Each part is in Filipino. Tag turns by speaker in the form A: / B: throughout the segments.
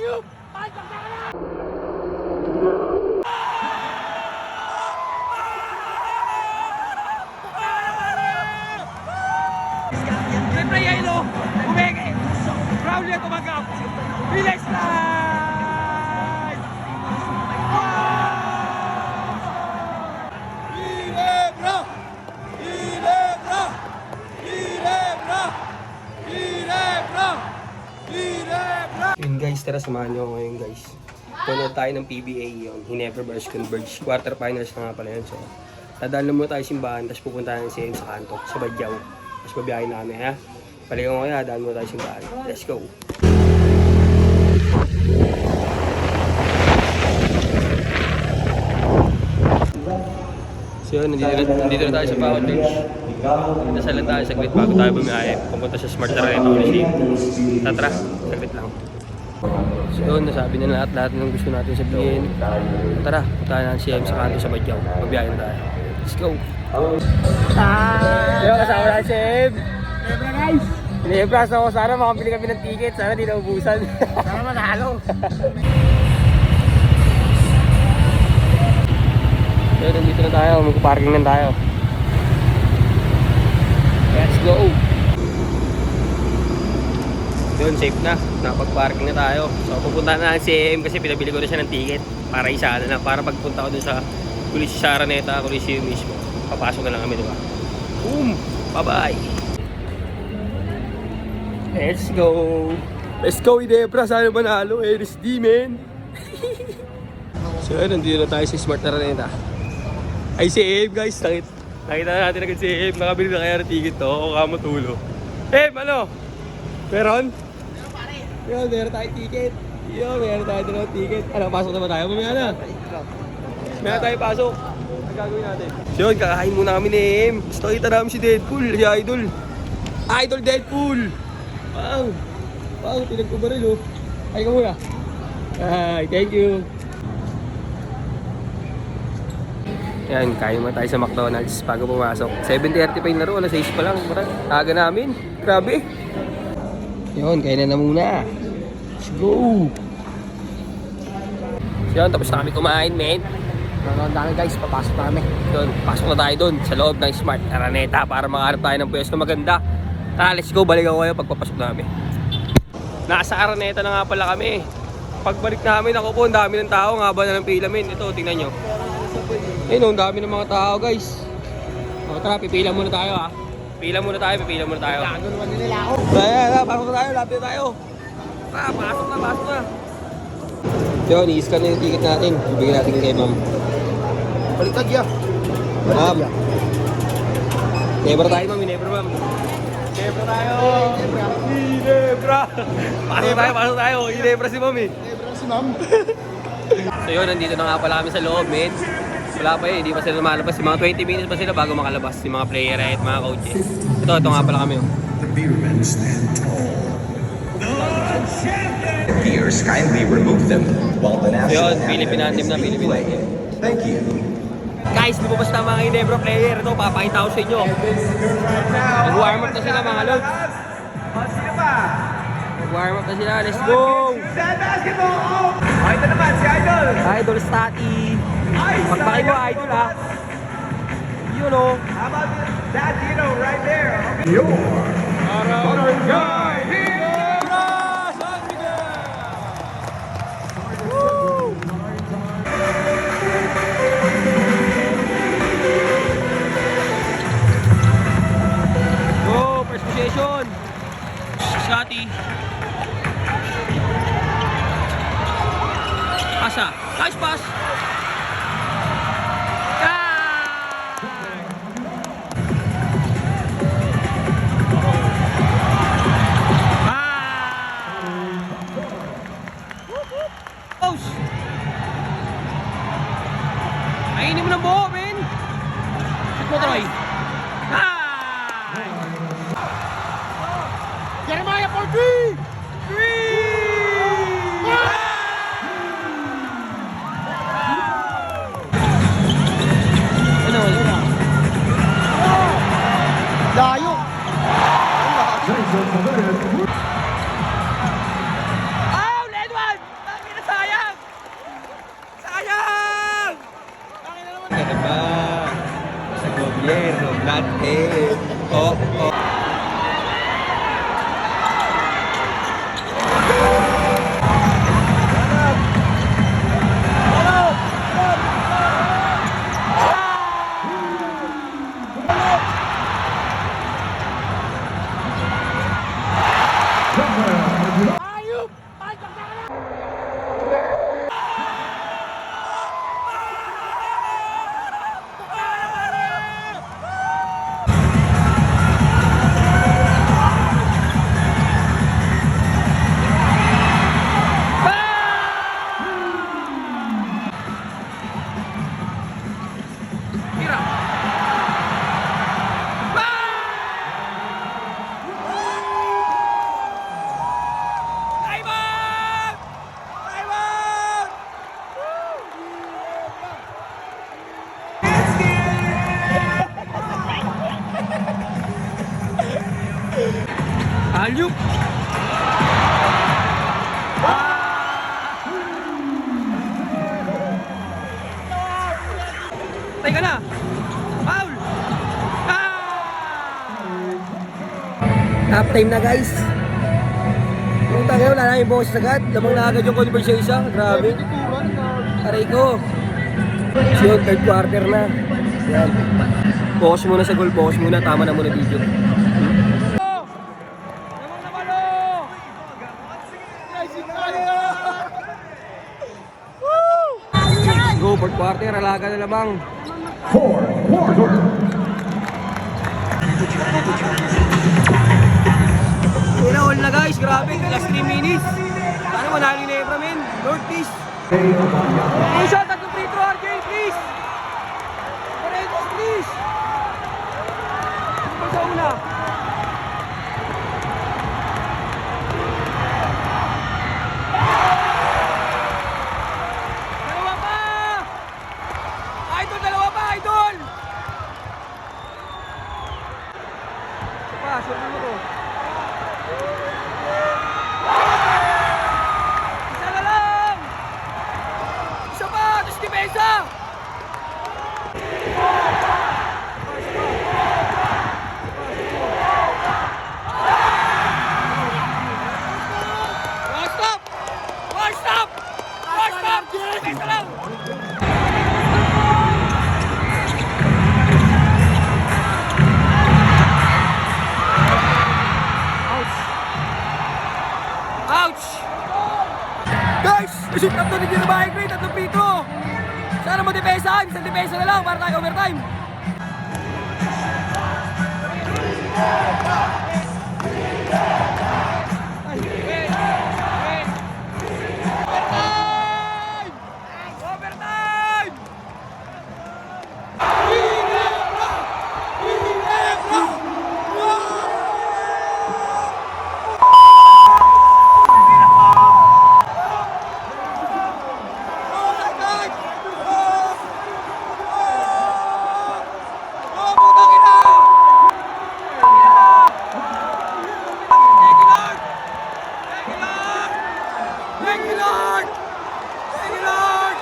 A: Ayup! Siyempre yelo, umeke. Brown yan tumagap. Relax line! Ginebra! Ginebra! Ginebra! Ginebra! Ginebra! Yun guys, tara samahan nyo ako ngayon guys. Punood tayo ng PBA yun, Ginebra vs Converge. Quarter finals na nga pala yun. So, dadaan lang muna tayo simbahan, tapos pupunta natin si sa kanto, sa Badyaw. Tapos babiyahin na kami ha. Paligaw ko kaya, dadaan muna tayo simbahan. Let's go! So yun, nandito na tayo sa Bawat Church. Nagdasal lang tayo saglit bago tayo bumiyahe. Pupunta sa Smart Arena Coliseum. Tatra, saglit lang. So yun, nasabi na lahat ng gusto natin sabihin. Tara, punta na si sa kanto sa Badyaw. Babiyahe na tayo. Let's go! Yo, kasama na si Em!
B: Ginebra guys!
A: Ginebra, so sana makabili kami ng ticket. Sana di naubusan.
B: Sana manalo!
A: So nandito na tayo, mag-parking na tayo. Let's go! Yun, safe na. Nakapag-parking na tayo. So pupunta na si M kasi pinabili ko na siya ng ticket. Para isa na lang. Para pagpunta ko dun sa Araneta Coliseum mismo. Papasok na lang kami, diba? Boom! Bye-bye! Let's go! Let's go, Ginebra! Sana manalo? LSD, man! So yun, nandito na tayo sa Smart Araneta. Ay, si Abe guys, nakita na natin agad si Abe. Nakabili na kaya ng ticket to, o kamatulo. Abe, ano? Meron? Yun, meron tayong ticket. Yun, meron tayo ng ticket. Ano, pasok naman tayo? Mamaya na. Mamaya tayo pasok. Ang gagawin natin. So yun, kakain muna kami ni Abe. Gusto kita namin si Deadpool, si Idol. Idol Deadpool! Wow! Wow, pinagkubaril oh. Ay ka muna. Ay, thank you. Yan, kain mo tayo sa McDonald's bago pumasok. 7:30 pa yung laro, alas 6 pa lang. Aga namin. Grabe. Yun, kain na muna. Let's go. Yun, tapos na kami kumain, men.
B: Nanonood namin guys, papasok na kami.
A: Yun, pasok na tayo dun sa loob ng Smart Araneta para makahanap tayo ng pwesto maganda. Tara, let's go. Balik ako kayo pagpapasok namin. Nasa Araneta na nga pala kami. Pagbalik namin, ako po, ang dami ng tao. Ang haba na ng pila, men. Ito, tingnan nyo. Ayun, ang dami ng mga tao guys. O tara, pipila muna tayo ha. Pipila muna tayo.
B: Gago naman nila ako.
A: Tara, pasok na tayo, lapit na tayo. Tara, pasok na. Yun, i-scan na yung ticket natin. Bibigyan natin kay ma'am.
B: Baliktad ya.
A: Ma'am. Ginebra tayo ma'am, Ginebra tayo. Ginebra. Pasok tayo. Ginebra si ma'am eh.
B: Ginebra si ma'am.
A: So yun, nandito na nga pala kami sa loob, men. Wala pa hindi pa sila lumalabas. Mga 20 minutes pa sila bago makalabas. Yung mga player at mga coaches. Ito nga pala kami.
C: The beermen stand tall. The champion! Gears kindly remove them while the national
A: Yun, Philippine anthem na, Philippine
C: play.
A: anthem.
C: Thank you.
A: Guys, di ba basta mga Ginebra player? Ito, papakita ko sa inyo. Nag-warm up na sila mga lods. Nag-warm up na sila. Let's go!
D: Ito naman, si Idol!
A: Idol Stati. Magpaki mo, Idol ha. Yun o.
D: How about that Dino right there?
C: Your
D: Guy!
A: Ginebra! San Miguel! Woo! Go! First position. Stati. Pasa. Nice pass. Ayinin mo ng buo, men. Shoot mo, Troy.
B: Jeremiah for 3!
A: 3! Ano?
B: Layo!
A: Oh, led one! natin. Oh, oh. Ayup! Teka na! Foul!
E: Half time na guys. Yung tagay, wala na yung boses agad. Lamang na agad yung conversion isa. Grabe. Aray ko. So yun, third quarter na. Yan. Focus muna sa goal, focus muna. Tama na muna video. Go, fourth quarter. Alaga na lamang. All na guys, grabe, last 3 minutes. Sana manali na Efra, men. Lord, please. Push out, tatlong free throw, RJ, please. Parentos, please. Ito sa una. Dalawa pa! Idol, dalawa pa, idol! Ito pa, sorry mo to. Isa na lang! Isa pa! Tapos depensa! One stop! One stop! One stop! Depensa lang! Ouch! Guys! Shoot up to ni Dino Bahay Grade at Lupito! Sana mo depensa! Isang depensa na lang para tayo overtime! Overtime! Overtime! Ginebra! Ginebra! Thank you, Lord! Thank you, Lord!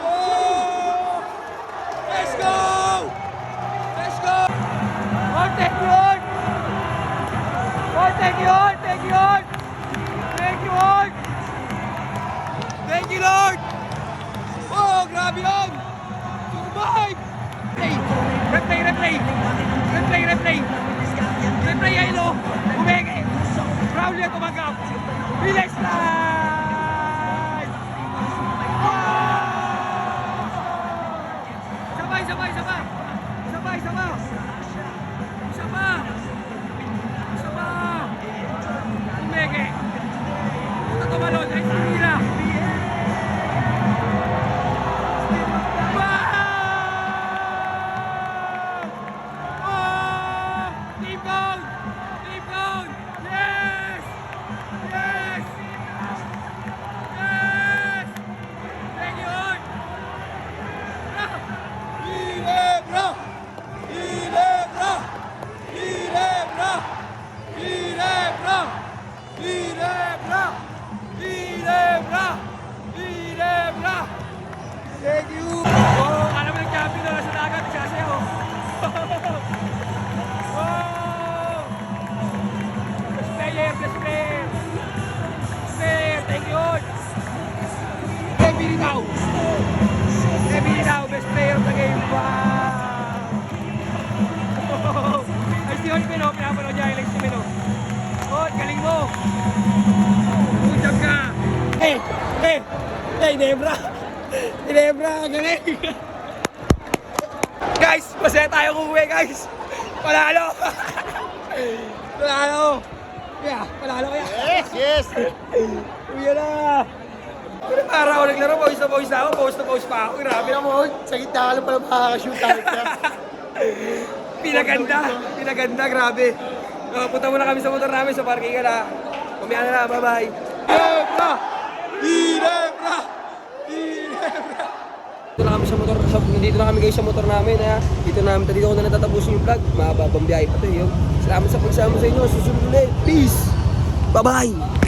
E: Oh! Let's go! Let's go! Lord, thank you, Lord! Lord, thank you, Lord! Thank you, Lord! Thank you, Lord! Thank you, Lord! Oh, grabe yun! Survive! Hey, replay, replay! Replay, replay! Replay, Ailo! Umege! Brownlee at tumanggap! Bilis slide! Sabay, sabay, sabay! Sabay, sabay! Isa pa! Isa pa! Umege! Ito tumalon! Ay, tira! Team goal! Team goal!
A: Wow! Eminaw, best player of the game. Wow! Ay, si Holmino, pinapanood niya, Alex Simino. Oh, galing mo! Good ka! Hey, Nebra! Nebra, galing! Guys, masaya tayo kuwi, guys! Panalo! Panalo! Kaya, panalo kaya!
B: Yes!
A: Uya na! Pero para ako naglaro, pawis na pawis pa ako. Grabe
B: Kaya mo, sa gitna ka lang pala makakashoot tayo ka.
A: Pinaganda, grabe. Punta muna kami sa motor namin sa parkingan ha. Mamaya na, bye-bye. Ginebra! Dito na kami sa motor, dito na kami guys sa motor namin ha. Dito ko na natatapusin yung vlog. Mababang biyahe pa to yun. Salamat sa pagsama sa inyo. Susunod ulit. Peace! Bye-bye!